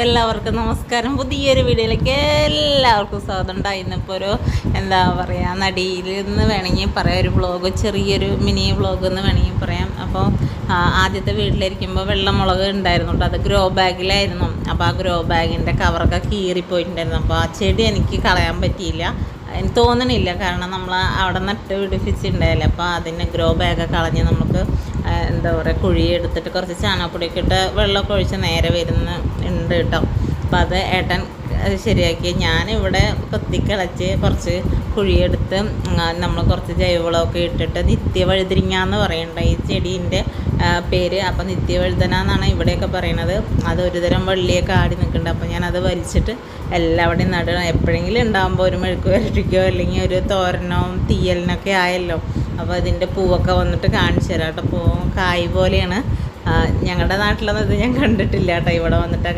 എല്ലാവർക്കും നമസ്കാരം. പുതിയൊരു വീഡിയോയിലേക്ക് എല്ലാവർക്കും സ്വാഗതം. ഇന്നിപ്പോൾ ഒരു എന്താ പറയുക, നടിയിൽ നിന്ന് വേണമെങ്കിൽ പറയാം, ഒരു വ്ളോഗ്, ചെറിയൊരു മിനി വ്ളോഗ് എന്ന് വേണമെങ്കിൽ പറയാം. അപ്പോൾ ആദ്യത്തെ വീട്ടിലിരിക്കുമ്പോൾ വെള്ളമുളക് ഉണ്ടായിരുന്നു, അത് ഗ്രോ ബാഗിലായിരുന്നു. അപ്പോൾ ആ ഗ്രോ ബാഗിൻ്റെ കവറൊക്കെ കീറിപ്പോയിട്ടുണ്ടായിരുന്നു. അപ്പോൾ ആ ചെടി എനിക്ക് കളയാൻ പറ്റിയില്ല, എനിക്ക് തോന്നണില്ല, കാരണം നമ്മൾ അവിടെ നട്ട് പിടിപ്പിച്ചിട്ടുണ്ടായില്ല. അപ്പോൾ അതിന് ഗ്രോ ബാഗൊക്കെ കളഞ്ഞ് നമുക്ക് എന്താ പറയുക, കുഴി എടുത്തിട്ട് കുറച്ച് ചാണകപ്പൊടിയൊക്കെ ഇട്ട് വെള്ളമൊക്കെ ഒഴിച്ച് നേരെ ഉണ്ട് കേട്ടോ. അപ്പോൾ അത് ഏട്ടൻ ശരിയാക്കി. ഞാനിവിടെ കൊത്തിക്കളച്ച് കുറച്ച് കുഴിയെടുത്ത് നമ്മൾ കുറച്ച് ജൈവവളമൊക്കെ ഇട്ടിട്ട് നിത്യവഴുതിരിങ്ങ എന്ന് പറയണ്ട ഈ ചെടീൻ്റെ പേര്. അപ്പോൾ നിത്യവഴുതന എന്നാണ് ഇവിടെയൊക്കെ പറയണത്. അതൊരു തരം വള്ളിയൊക്കെ ആടി നിൽക്കുന്നുണ്ട്. അപ്പോൾ ഞാനത് വലിച്ചിട്ട് എല്ലാവിടെയും നടണം. എപ്പോഴെങ്കിലും ഉണ്ടാകുമ്പോൾ ഒരു മെഴുക്ക് വരട്ടിക്കോ അല്ലെങ്കിൽ ഒരു തോരനോ തീയലിനൊക്കെ ആയല്ലോ. അപ്പോൾ അതിൻ്റെ പൂവൊക്കെ വന്നിട്ട് കാണിച്ചു തരാം കേട്ടോ. കായ് പോലെയാണ്. ഞങ്ങളുടെ നാട്ടിലൊന്നും ഇത് ഞാൻ കണ്ടിട്ടില്ല കേട്ടോ, ഇവിടെ വന്നിട്ട്